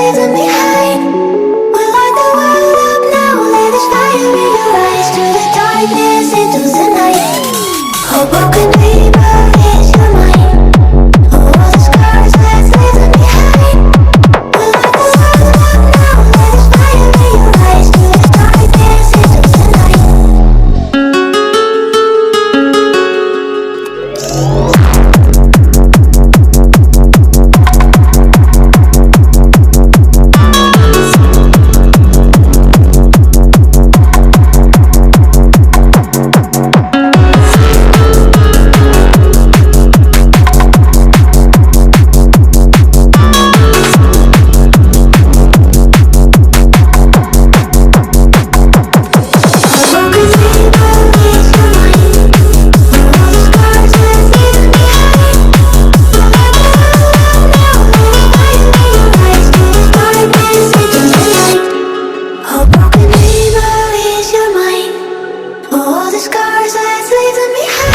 leaves them behind. We light the world up now, let this fire in your eyes. Through the darkness into the night. Oh, broken paper is your mind. Oh, all the scars, let's leave them behind. We light the world up now, let this fire in your eyes. Through the darkness into the night. All the scars, let's leave them behind.